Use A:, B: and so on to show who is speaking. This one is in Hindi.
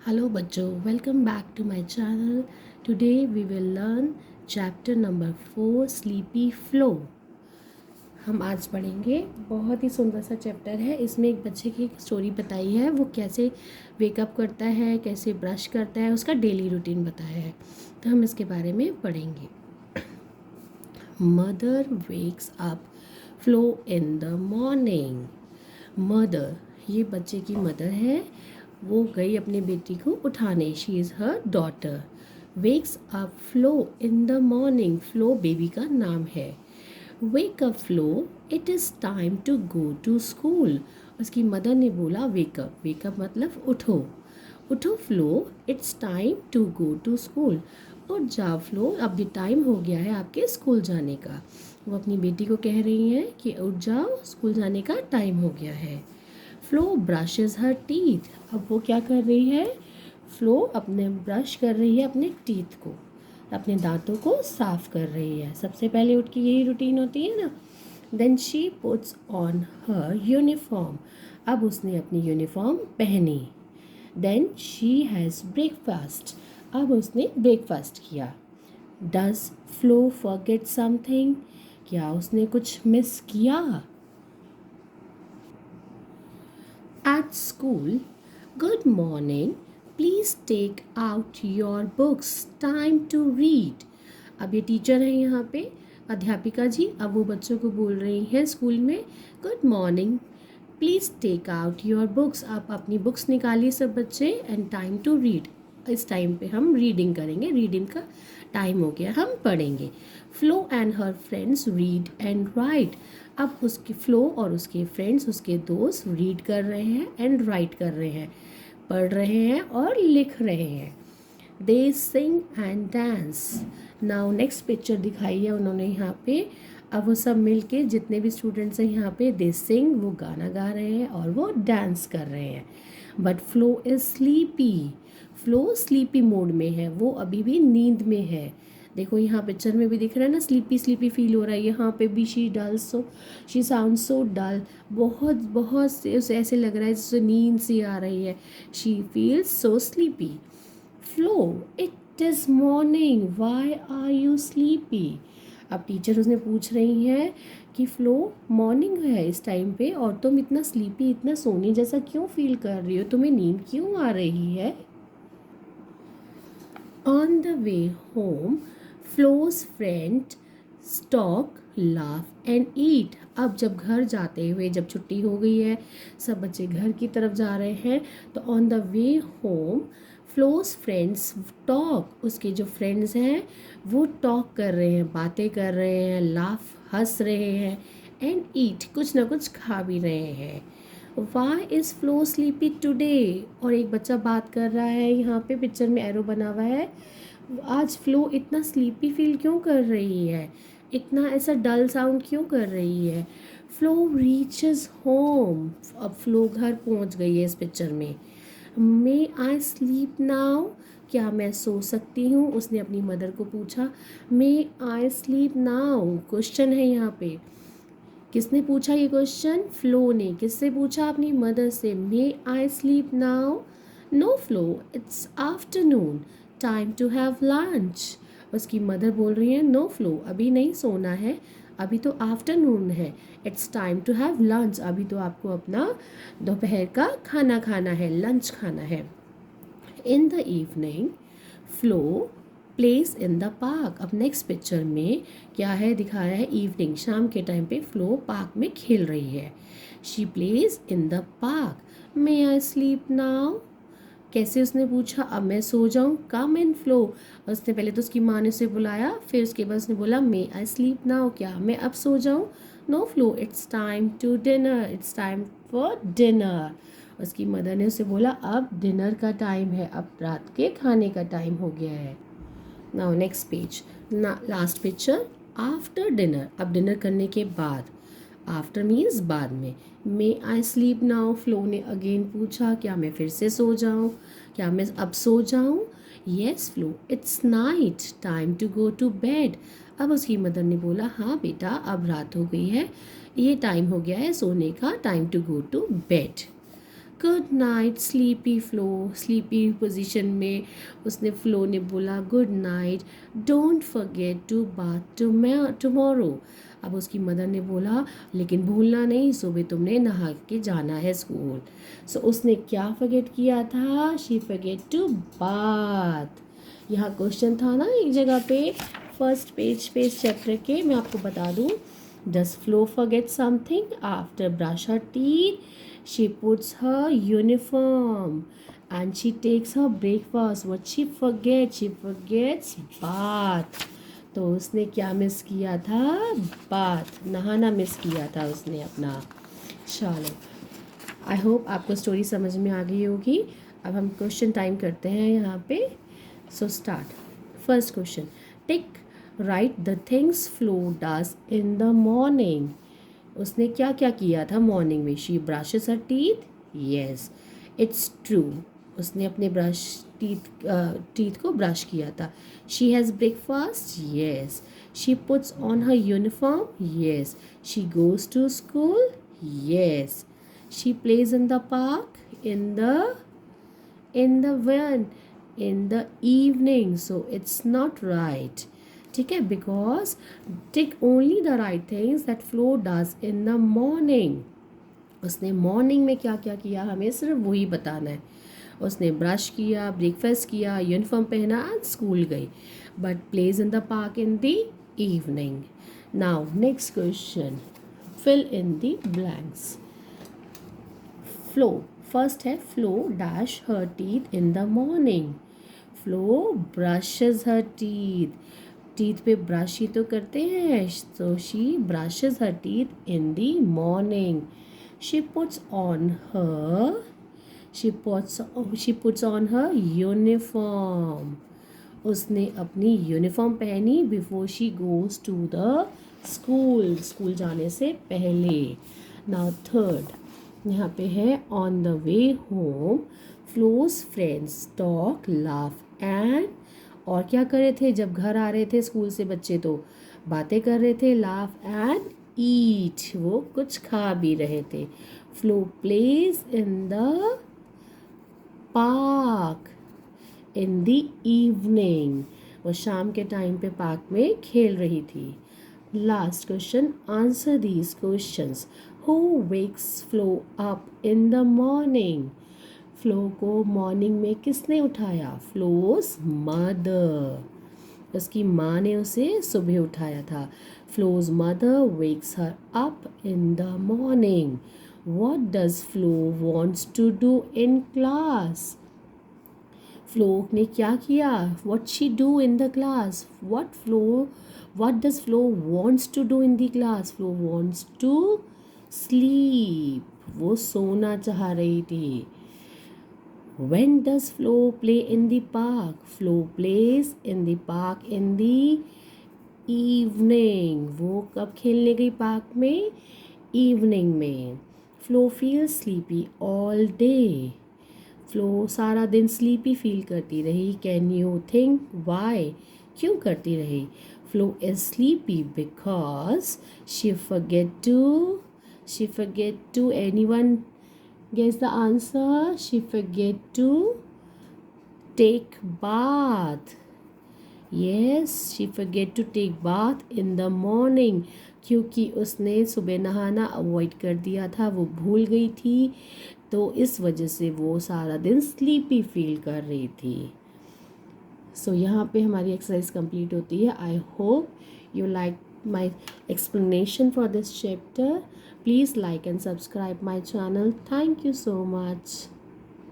A: Hello बच्चों, welcome back to my channel. Today we will learn chapter number 4 sleepy Flo. हम आज पढ़ेंगे, बहुत ही सुंदर सा चैप्टर है। इसमें एक बच्चे की एक स्टोरी बताई है, वो कैसे वेकअप करता है, कैसे ब्रश करता है, उसका डेली रूटीन बताया है। तो हम इसके बारे में पढ़ेंगे। Mother wax up Flo in the morning. Mother, ये बच्चे की मदर है, वो गई अपनी बेटी को उठाने। She is her daughter. Wakes up Flo in the morning, Flo baby का नाम है। Wake up Flo, it is time to go to school. उसकी मदर ने बोला वेकअप, वेकअप मतलब उठो, उठो Flo, it's time to go to school. उठ जाओ फ्लो, अब ये टाइम हो गया है आपके स्कूल जाने का। वो अपनी बेटी को कह रही हैं कि उठ जाओ, स्कूल जाने का टाइम हो गया है। फ्लो ब्रशेज हर टीथ, अब वो क्या कर रही है? फ्लो अपने ब्रश कर रही है अपने टीथ को, अपने दांतों को साफ कर रही है। सबसे पहले उठ के यही रूटीन होती है ना। Then she puts on her uniform, अब उसने अपनी यूनिफॉर्म पहनी। देन शी हैज़ ब्रेकफास्ट, अब उसने ब्रेकफास्ट किया। डज फ्लो फॉरगेट समथिंग, क्या उसने कुछ मिस किया? At school, good morning, please take out your books, time to read. अब ये टीचर है यहाँ पे, अध्यापिका जी। अब वो बच्चों को बोल रही हैं स्कूल में, good morning, please take out your books, आप अपनी बुक्स निकालिए सब बच्चे, एंड टाइम टू रीड, इस टाइम पे हम रीडिंग करेंगे, रीडिंग का टाइम हो गया, हम पढ़ेंगे। Flow and her friends read and right, अब उसके फ्लो और उसके फ्रेंड्स, उसके दोस्त रीड कर रहे हैं एंड राइट कर रहे हैं, पढ़ रहे हैं और लिख रहे हैं। They sing and dance. Now next picture दिखाई है उन्होंने यहाँ पे। अब वो सब मिलके, जितने भी स्टूडेंट्स हैं यहाँ पे, दे सिंग, वो गाना गा रहे हैं और वो डांस कर रहे हैं। But flow is sleepy, Flo sleepy mode में है, वो अभी भी नींद में है। देखो यहाँ पिक्चर में भी दिख रहा है ना, स्लीपी स्लीपी फील हो रहा है। यहाँ पे भी शी साउंड सो डल, बहुत बहुत से उसे ऐसे लग रहा है जैसे नींद सी आ रही है। She feels so sleepy. Flo, it is morning, why are you sleepy. अब टीचर उसने पूछ रही हैं कि फ्लो, मॉर्निंग है इस टाइम पे और तुम इतना स्लीपी, इतना सोने जैसा क्यों फील कर रही हो, तुम्हें नींद क्यों आ रही है? On the way home, Flo's friend talk, laugh and eat. अब जब घर जाते हुए, जब छुट्टी हो गई है, सब बच्चे घर की तरफ जा रहे हैं, तो on the way home flows friends talk, उसके जो फ्रेंड्स हैं वो टॉक कर रहे हैं, बातें कर रहे हैं, लाफ, हंस रहे हैं, एंड ईट, कुछ ना कुछ खा भी रहे हैं। Why is Flo sleepy today, और एक बच्चा बात कर रहा है, यहाँ पे पिक्चर में एरो बना हुआ है। आज फ्लो इतना स्लीपी फील क्यों कर रही है, इतना ऐसा डल साउंड क्यों कर रही है? फ्लो रीचेस होम, अब फ्लो घर पहुँच गई है इस पिक्चर में। मे आई स्लीप नाउ, क्या मैं सो सकती हूँ, उसने अपनी मदर को पूछा। मे आई स्लीप नाउ, क्वेश्चन है यहाँ पे। किसने पूछा ये क्वेश्चन? फ्लो ने। किससे पूछा? अपनी मदर से। May I sleep now? No Flo, it's afternoon, time to have lunch. उसकी मदर बोल रही है, नो फ्लो, अभी नहीं सोना है, अभी तो आफ्टरनून है, it's time to have lunch, अभी तो आपको अपना दोपहर का खाना खाना है, लंच खाना है। इन the evening flow place in the park, अब नेक्स्ट पिक्चर में क्या है दिखाया है, इवनिंग, शाम के टाइम पे फ्लो पार्क में खेल रही है। She plays in the park. May I sleep now, कैसे उसने पूछा, अब मैं सो जाऊं, कम इन फ्लो, उसने पहले तो उसकी माँ ने उसे बुलाया, फिर उसके बाद उसने बोला मे आई स्लीप नाउ, क्या मैं अब सो जाऊं? No Flo, it's time to dinner, it's time for dinner. उसकी मदर ने उसे बोला अब डिनर का टाइम है, अब रात के खाने का टाइम हो गया है। नाउ नेक्स्ट पेज, ना लास्ट पिक्चर, आफ्टर डिनर, अब डिनर करने के बाद, आफ्टर मीन्स बाद में। मे आई स्लीप नाउ, फ्लो ने अगेन पूछा, क्या मैं फिर से सो जाऊं, क्या मैं अब सो जाऊं? Yes Flo, it's night, time to go to bed. अब उसकी मदर ने बोला, हाँ बेटा, अब रात हो गई है, ये टाइम हो गया है सोने का, time to go to bed. Good night sleepy Flo. Sleepy position में उसने फ्लो ने बोला good night, don't forget to bath tomorrow. अब उसकी मदर ने बोला लेकिन भूलना नहीं, सुबह तुमने नहा के जाना है स्कूल। सो उसने क्या फॉरगेट किया था? She forget to bath. यहाँ क्वेश्चन था ना एक जगह पे, फर्स्ट पेज पे इस चैप्टर के, मैं आपको बता दूँ। Does flow forget something after brush her teeth? She puts her uniform and she takes her breakfast. What she forgets? She forgets bath. तो उसने क्या मिस किया था? बाथ, नहाना मिस किया था उसने अपना। चलो, आई होप आपको स्टोरी समझ में आ गई होगी। अब हम क्वेश्चन टाइम करते हैं यहाँ पे। So start. First question, tick right the things Flo does in the morning. उसने क्या क्या किया था मॉर्निंग में? She brushes her teeth, yes it's true. उसने अपने टीथ को ब्रश किया था। She has breakfast, yes. She puts on her uniform, yes. She goes to school, yes. She plays in the park in the when in the evening, so it's not right. ठीक है, because take only the right things that Flo does in the morning. उसने मॉर्निंग में क्या क्या किया हमें सिर्फ वही बताना है। उसने ब्रश किया, ब्रेकफास्ट किया, यूनिफॉर्म पहना, स्कूल गई, but plays in the park in the evening. Now next question, fill in the blanks. Flo, first है Flo dash her teeth in the morning. Flo brushes her teeth, teeth पे ब्रश ही तो करते हैं, तो she brushes her teeth in the morning. She puts on her she puts on her uniform. उसने अपनी यूनिफॉर्म पहनी before she goes to the school, school जाने से पहले। नाउ थर्ड, यहाँ पे है on the way home flows friends talk laugh and, और क्या कर रहे थे जब घर आ रहे थे स्कूल से बच्चे? तो बातें कर रहे थे, लाफ एंड ईट, वो कुछ खा भी रहे थे। Flo plays in the park in the evening, वो शाम के टाइम पे पार्क में खेल रही थी। Last question, answer these questions. Who wax flow up in the morning? Flow को मॉर्निंग में किसने उठाया? फ्लोज मदर, उसकी माँ ने उसे सुबह उठाया था। Flo's mother wakes her up in the morning. What does Flo wants to do in class? Flo ने क्या किया? What she do in the class? What does Flo wants to do in the class? Flo wants to sleep. वो सोना चाह रही थी। When does Flo play in the park? Flo plays in the park in the evening. वो कब खेलने गई पार्क में? इवनिंग में। Flo feel sleepy all day. Flo सारा दिन स्लीपी फील करती रही। Can you think why? क्यों करती रही? Flo is sleepy because she forget to anyone guess the answer? She forget to take bath. Yes, she forget to take bath in the morning, क्योंकि उसने सुबह नहाना अवॉइड कर दिया था, वो भूल गई थी, तो इस वजह से वो सारा दिन स्लीपी फील कर रही थी। सो यहाँ पे हमारी एक्सरसाइज कंप्लीट होती है। I hope you like my explanation for this chapter. Please like and subscribe my channel. Thank you so much.